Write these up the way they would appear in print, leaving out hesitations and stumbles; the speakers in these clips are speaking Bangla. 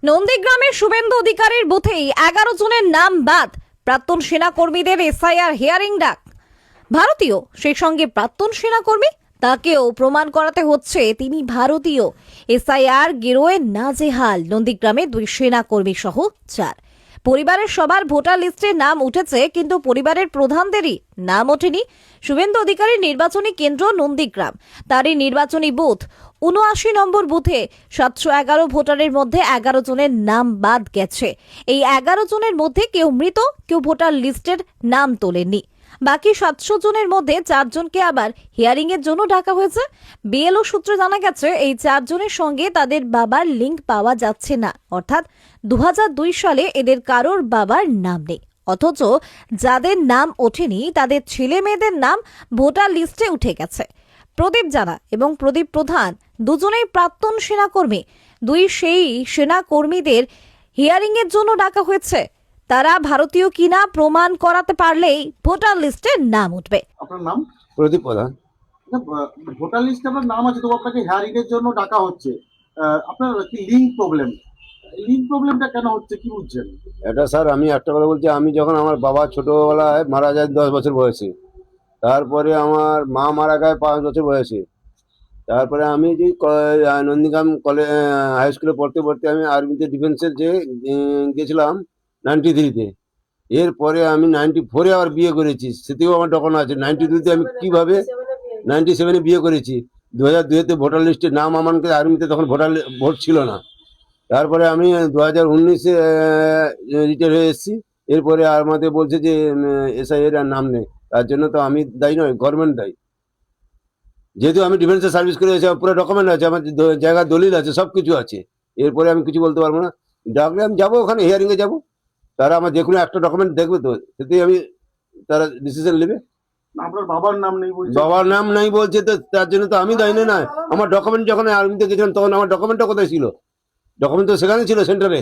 নন্দীগ্রামের শুভেন্দু অধিকারীর বুথেই 11 জনের নাম বাদ। প্রাক্তন সেনাকর্মীদের এসআইআর হিয়ারিং ডাক। ভারতীয়, সেই সঙ্গে প্রাক্তন সেনাকর্মী, তাকেও প্রমাণ করাতে হচ্ছে তিনি ভারতীয়। এসআইআর গেরোয়ে নাজেহাল নন্দীগ্রামে 2 সেনাকর্মী সহ 4। পরিবারের সবার ভোটার লিস্টে নাম উঠেছে, কিন্তু পরিবারের প্রধানদেরই নাম ওঠেনি। শুভেন্দু অধিকারীর নির্বাচনী কেন্দ্র নন্দীগ্রাম, তারই নির্বাচনী বুথ 79 নম্বর বুথে 711 ভোটারের মধ্যে 11 জনের নাম বাদ গেছে। এই 11 জনের মধ্যে কেউ মৃত, কেউ ভোটার লিস্টের নাম তোলেননি। বাকি 700 জনের মধ্যে 4 জনকে আবার হিয়ারিং এর জন্য ডাকা হয়েছে। বিএলও সূত্রে জানা গেছে, এই 4 জনের সঙ্গে তাদের বাবার লিঙ্ক পাওয়া যাচ্ছে না, অর্থাৎ 2002 সালে এদের কারোর বাবার নাম নেই। অথচ যাদের নাম ওঠেনি তাদের ছেলে মেয়েদের নাম ভোটার লিস্টে উঠে গেছে। প্রদীপ জানা এবং প্রদীপ প্রধান দুজনেই প্রাক্তন সেনাকর্মী। সেই সেনাকর্মীদের হিয়ারিং এর জন্য ডাকা হয়েছে। তারা ভারতীয় কিনা প্রমাণ করাতে পারলেই ভোটার লিস্টে নাম উঠবে। আপনার নাম? প্রদীপ প্রধান। ভোটার লিস্টে আপনার নাম আছে, তো আপনাকে হিয়ারিং এর জন্য ডাকা হচ্ছে। আপনার কি লিঙ্ক প্রবলেমটা কেন হচ্ছে, কি বুঝছেন? এটা স্যার আমি একটা কথা বলছি, আমি যখন আমার বাবা ছোটবেলায় মারা যায় 10 বছর বয়সে, তারপরে আমার মা মারা যায় 5 বছর বয়সে, তারপরে আমি যে নন্দীগ্রাম কলেজ হাই স্কুলে পড়তে পড়তে আমি আর্মিতে ডিফেন্সের যে গেছিলাম 93-তে। এরপরে আমি 94-এ আবার বিয়ে করেছি, সেটিও আমার ডকুমেন্ট আছে। 92-তে আমি কিভাবে 97-এ বিয়ে করেছি। 2002-তে ভোটার লিস্টে নাম, আমাকে আর্মিতে তখন ভোট ছিল না। তারপরে আমি 2019-এ রিটায়ার হয়ে এসেছি। এরপরে আমাদের বলছে যে এসআইআর আর নাম নেই। তার জন্য তো আমি দায়ী নয়, গভর্নমেন্ট দায়ী। যেহেতু আমি ডিফেন্সে সার্ভিস করে এসেছি, আমার পুরো ডকুমেন্ট আছে, আমার জায়গার দলিল আছে, সব কিছু আছে। এরপরে আমি কিছু বলতে পারবো না। ডাকলে আমি যাবো, ওখানে হিয়ারিংয়ে যাবো। তারা আমার যে কোনো একটা ডকুমেন্ট দেখবে, তো সেটাই আমি তারা ডিসিশন নেবে। আপনার বাবার নাম নেই বলছে? বাবার নাম নাই বলছে, তো তার জন্য তো আমি দায়ী না। আমার ডকুমেন্ট যখন আর্মিতে গেছিলাম তখন আমার ডকুমেন্টটা কোথায় ছিল? ডকুমেন্ট তো সেখানে ছিল, সেন্টারে।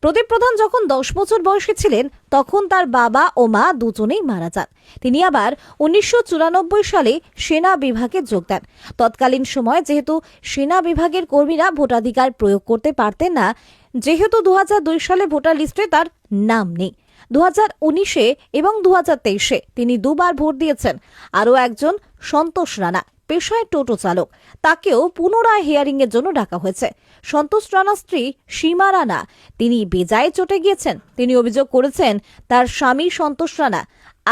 প্রদীপ প্রধান যখন 10 বছর বয়সী ছিলেন তখন তার বাবা ও মা দুজনেই মারা যান। তিনি আবার 1994 সালে সেনা বিভাগে যোগ দেন। তৎকালীন সময় যেহেতু সেনা বিভাগের কর্মীরা ভোটাধিকার প্রয়োগ করতে পারতেন না, যেহেতু 2002 সালে ভোটার লিস্টে তার নাম নেই, 2019-এ এবং 2023-এ তিনি 2 বার ভোট দিয়েছেন। আরও একজন সন্তোষ রানা, পেশায় টোটো চালক, তাকেও পুনরায় হিয়ারিং এর জন্য ডাকা হয়েছে। সন্তোষ রানার স্ত্রী সীমা রানা, তিনি বেজায় চটে গিয়েছেন। তিনি অভিযোগ করেছেন, তার স্বামী সন্তোষ রানা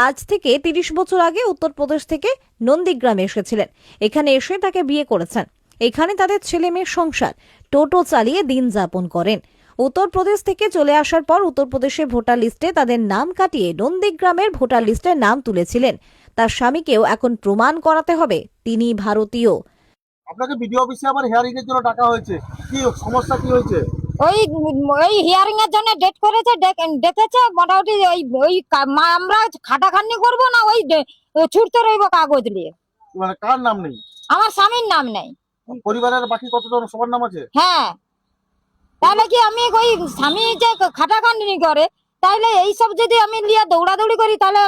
আজ থেকে 30 বছর আগে উত্তরপ্রদেশ থেকে নন্দীগ্রামে এসেছিলেন। এখানে এসে তাকে বিয়ে করেছেন। এখানে তাদের ছেলে মেয়ের সংসার, টোটো চালিয়ে দিন যাপন করেন। উত্তরপ্রদেশ থেকে চলে আসার পর উত্তরপ্রদেশের ভোটার লিস্টে তাদের নাম কাটিয়ে নন্দীগ্রামের ভোটার লিস্টে নাম তুলেছিলেন। তার স্বামীকেও এখন প্রমাণ করাতে হবে তিনি ভারতীয়। আপনাকে বিডিও অফিসে আবার হিয়ারিং এর জন্য ডাকা হয়েছে, কি সমস্যা কি হয়েছে? ওই হিয়ারিং এর জন্য ডেট করেছে, ডেকেছে মোটামুটি আমরা খাটাখাটনি করবো না, ওই ছুটতে রইব কাগজ নিয়ে। মানে কার নাম নেই? আমার স্বামীর নাম নেই। পরিবারের বাকি কতজন সবার নাম আছে? হ্যাঁ, তাহলে কি আমি ওই স্বামী যে খাটাখাটনি করে, তাহলে এইসব যদি আমি নিয়ে দৌড়াদৌড়ি করি, তাহলে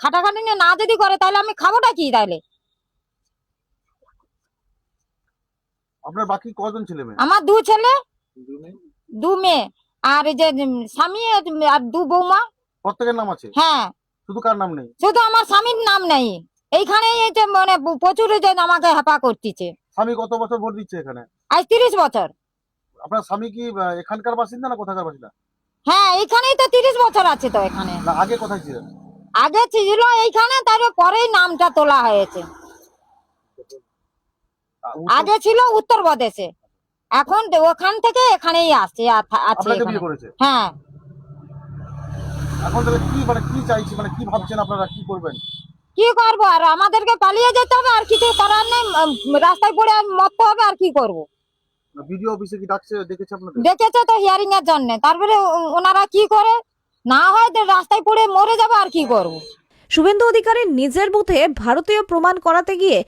খাটাখাটনি না যদি করে, তাহলে আমি খাবোটা কি? তাহলে আপনার বাকি কজন ছেলে মেয়ে? আমার 2 ছেলে 2 মেয়ে, আর এই যে স্বামী আর 2 বৌমা। প্রত্যেকের নাম আছে? হ্যাঁ, শুধু কার নাম নেই? শুধু আমার স্বামীর নাম নেই। এইখানে এই যে মানে প্রচুর যে আমাকে হেপা করতেছে। স্বামী কত বছর ভোট দিচ্ছে এখানে? আজ 30 বছর। আপনার স্বামী কি এখানকার বাসিন্দা না কোথাকার বাসিন্দা? হ্যাঁ, এইখানেই তো 30 বছর আছে তো এখানে। না আগে কোথায় ছিলেন? আগে ছিল এইখানে, তারপরেই নামটা তোলা হয়েছে। আগে ছিল উত্তরপ্রদেশে, এখন ওখান থেকে এখানেই আসছে আছে আপনাকে এখানে। বিয়ে করেছে? হ্যাঁ। এখন তাহলে কি কি চাইছি, কি ভাবছেন আপনারা, কি করবেন? কি করবো, আর আমাদেরকে পালিয়ে যেতে হবে, আর কিছু করার নেই। রাস্তায় পড়ে মরতে হবে, আর কি করব? বিডিও অফিসে কি ডাকছে, দেখেছে আপনাদের? দেখেছে তো হিয়ারিং এর জন্য, তারপরে ওনারা কি করে, না হয় রাস্তায় পড়ে মরে যাবে, আর কি করব? শুভেন্দু অধিকারীর নিজের বুথে ভারতীয় প্রমাণ করাতে গিয়ে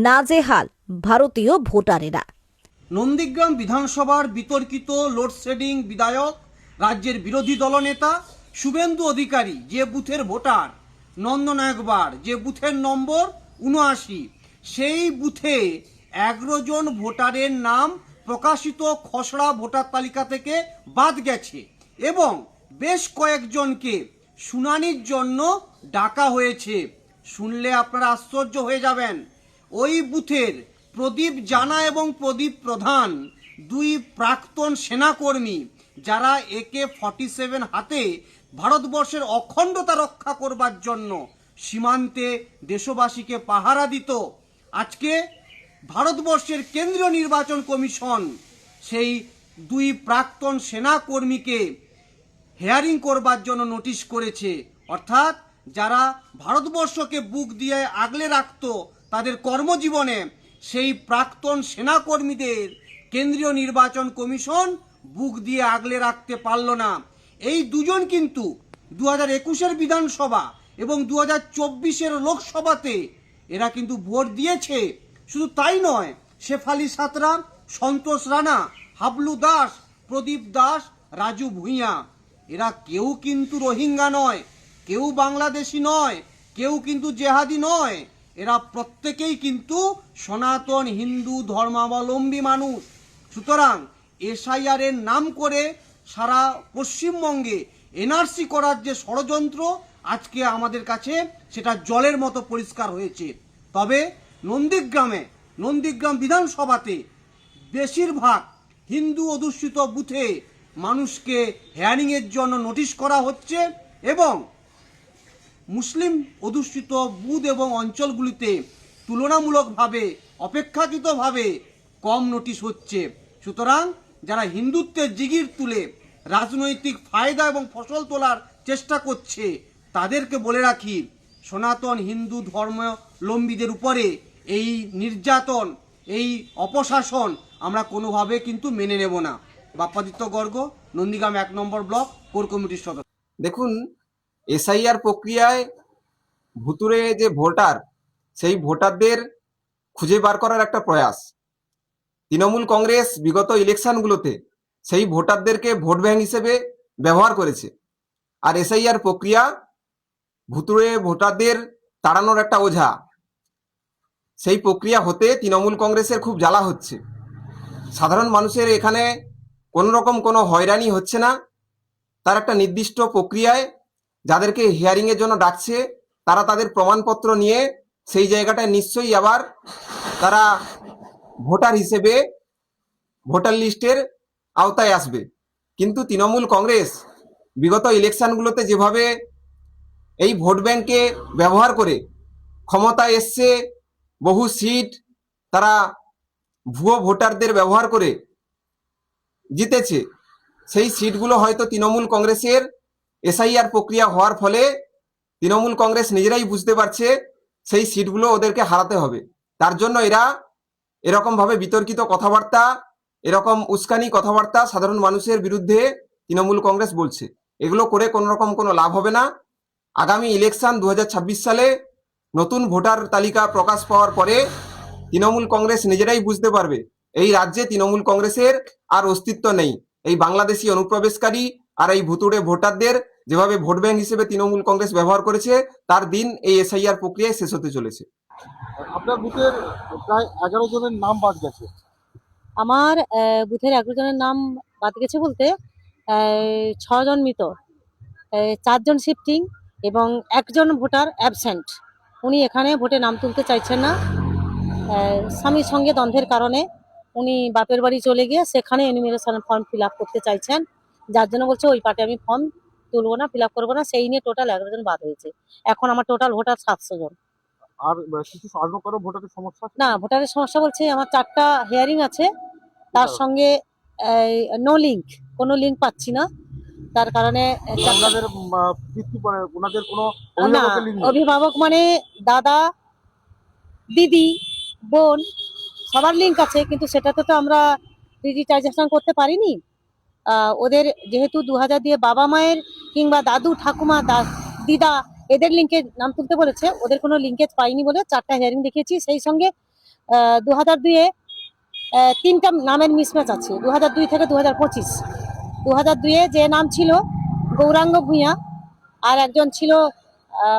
নাজেহাল ভারতীয় ভোটারেরা। নন্দীগ্রাম বিধানসভার বিতর্কিত লোডশেডিং বিধায়ক, রাজ্যের বিরোধী দলনেতা শুভেন্দু অধিকারী যে বুথের ভোটার, নন্দনায়কবার যে বুথের নম্বর 79, সেই বুথে 11 জন ভোটারের নাম প্রকাশিত খসড়া ভোটার তালিকা থেকে বাদ গেছে এবং বেশ কয়েকজনকে শুনানির জন্য ডাকা হয়েছে। শুনলে আপনারা আশ্চর্য হয়ে যাবেন। ওই বুথের প্রদীপ জানা এবং প্রদীপ প্রধান, দুই প্রাক্তন সেনাকর্মী যারা AK-47 হাতে ভারতবর্ষের অখণ্ডতা রক্ষা করবার জন্য সীমান্তে দেশবাসীকে পাহারা দিত, আজকে ভারতবর্ষের কেন্দ্রীয় নির্বাচন কমিশন সেই দুই প্রাক্তন সেনাকর্মীকে হেয়ারিং করবার জন্য নোটিশ করেছে। অর্থাৎ যারা ভারতবর্ষকে বুক দিয়ে আগলে রাখত তাদের কর্মজীবনে, সেই প্রাক্তন সেনাকর্মীদের কেন্দ্রীয় নির্বাচন কমিশন বুক দিয়ে আগলে রাখতে পারল না। এই দুজন কিন্তু 2021-এর বিধানসভা এবং 2024-এর লোকসভাতে এরা কিন্তু ভোট দিয়েছে। শুধু তাই নয়, শেফালি সাঁতরা, সন্তোষ রানা, হাবলু দাস, প্রদীপ দাস, রাজু ভূঁইয়া, এরা কেউ কিন্তু রোহিঙ্গা নয়, কেউ বাংলাদেশি নয়, কেউ কিন্তু জেহাদি নয়। এরা প্রত্যেকেই কিন্তু সনাতন হিন্দু ধর্মাবলম্বী মানুষ। সুতরাং SIR এর নাম করে সারা পশ্চিমবঙ্গে NRC করার যে ষড়যন্ত্র, আজকে আমাদের কাছে সেটা জলের মতো পরিষ্কার হয়েছে। তবে নন্দীগ্রাম বিধানসভাতে বেশিরভাগ হিন্দু অধ্যুষিত বুথে মানুষকে হেয়ারিংয়ের জন্য নোটিশ করা হচ্ছে এবং মুসলিম অধ্যুষিত বুথ এবং অঞ্চলগুলিতে তুলনামূলকভাবে অপেক্ষাকৃতভাবে কম নোটিশ হচ্ছে। সুতরাং যারা হিন্দুত্বের জিগির তুলে রাজনৈতিক ফায়দা এবং ফসল তোলার চেষ্টা করছে তাদেরকে বলে রাখি, সনাতন হিন্দু ধর্মাবলম্বীদের উপরে এই নির্যাতন, এই অপশাসন আমরা কোনোভাবে কিন্তু মেনে নেব না। বাপ্পাদিত্য গর্গ, নন্দীগ্রাম 1 নম্বর ব্লক কোর কমিটির সদস্য। দেখুন, SIR প্রক্রিয়ায় ভুতুরে যে ভোটার, সেই ভোটারদের খুঁজে বার করার একটা প্রয়াস। তৃণমূল কংগ্রেস বিগত ইলেকশনগুলোতে সেই ভোটারদেরকে ভোট ব্যাংক হিসেবে ব্যবহার করেছে। আর SIR প্রক্রিয়া ভুতুরে ভোটারদের তাড়ানোর একটা ওঝা। সেই প্রক্রিয়া হতে তৃণমূল কংগ্রেসের খুব জ্বালা হচ্ছে। সাধারণ মানুষের এখানে কোনো রকম কোনো হয়রানি হচ্ছে না। তার একটা নির্দিষ্ট প্রক্রিয়ায় যাদেরকে হিয়ারিংয়ের জন্য ডাকছে তারা তাদের প্রমাণপত্র নিয়ে সেই জায়গাটায় নিশ্চয়ই আবার তারা ভোটার হিসেবে ভোটার লিস্টের আওতায় আসবে। কিন্তু তৃণমূল কংগ্রেস বিগত ইলেকশনগুলোতে যেভাবে এই ভোট ব্যাংকে ব্যবহার করে ক্ষমতায় এসছে, বহু সিট তারা ভুয়ো ভোটারদের ব্যবহার করে জিতেছে, সেই সিটগুলো হয়তো তৃণমূল কংগ্রেসের SIR প্রক্রিয়া হওয়ার ফলে তৃণমূল কংগ্রেস নিজেরাই বুঝতে পারছে সেই সিটগুলো ওদেরকে হারাতে হবে। তার জন্য এরা এরকমভাবে বিতর্কিত কথাবার্তা, এরকম উস্কানি কথাবার্তা সাধারণ মানুষের বিরুদ্ধে তৃণমূল কংগ্রেস বলছে। এগুলো করে কোনো রকম কোনো লাভ হবে না। আগামী ইলেকশন 2026 সালে নতুন ভোটার তালিকা প্রকাশ পাওয়ার পরে তৃণমূল কংগ্রেস নিজেরাই বুঝতে পারবে এই রাজ্যে তৃণমূল কংগ্রেসের আর অস্তিত্ব নেই। এই বাংলাদেশি অনুপ্রবেশকারী আর এই ভুতুড়ে ভোটারদের যেভাবে ভোট ব্যাংক হিসেবে তৃণমূল কংগ্রেস ব্যবহার করেছে, তার দিন এই SIR প্রক্রিয়ায় শেষ হতে চলেছে। আপনার বুথের প্রায় 11 জনের নাম বাদ গেছে। আমার বুথের 11 জনের নাম বাদ গেছে বলতে 6 জন মৃত, 4 জন শিফটিং এবং 1 জন ভোটার অ্যাবসেন্ট। উনি এখানে ভোটে নাম তুলতে চাইছেন না। স্বামীর সঙ্গে দ্বন্দ্বের কারণে উনি বাপের বাড়ি চলে গিয়ে সেখানে এনিমিনেশন ফর্ম ফিল আপ করতে চাইছেন, যার জন্য বলছে ওই পার্টে আমি ফর্ম তুলবো না, ফিল আপ করবো না। সেই নিয়ে টোটাল 11 জন বাদ হয়েছে। এখন আমার টোটাল ভোটার 700 জন। আর কিছু অন্য কারো ভোটারের সমস্যা আছে? না, ভোটারের সমস্যা বলছে আমার 4টা হিয়ারিং আছে, তার সঙ্গে নো লিঙ্ক, কোনো লিঙ্ক পাচ্ছি না। তার কারণে ওনাদের ওনাদের কোনো না, অভিভাবকের link নেই? অভিভাবক মানে দাদা, দিদি, বোন সবার লিঙ্ক আছে, কিন্তু সেটাতে তো আমরা ডিজিটাইজেশন করতে পারিনি। ওদের যেহেতু 2000 দিয়ে বাবা মায়ের কিংবা দাদু ঠাকুমা দিদা এদের লিঙ্কে নাম তুলতে বলেছে, ওদের কোনো লিঙ্কেজ পাইনি বলে 4টা হিয়ারিং দেখিয়েছি। সেই সঙ্গে 2002-এ 3টা নামের মিসম্যাচ আছে, 2002 থেকে 2025। 2002-এ যে নাম ছিল গৌরাঙ্গ ভূঁইয়া, আর একজন ছিল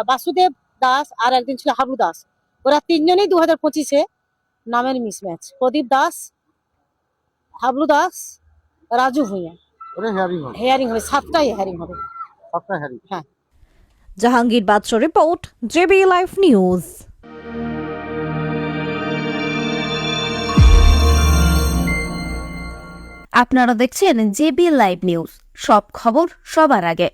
বাসুদেব দাস, আর একজন ছিল হাবু দাস। ওরা 3জনই 2025-এ নামের মিসম্যাচ। প্রদীপ দাস হাবলু দাস, রাজু ভূঁইয়া। ওটা হেয়ারিং হবে, হেয়ারিং হবে, 7টায় হেয়ারিং হবে। 7টা হেয়ারিং। জাহাঙ্গীর বাদশা রিপোর্ট, জেবি লাইভ নিউজ। আপনারা দেখছেন জেবি লাইভ নিউজ, সব খবর সবার আগে।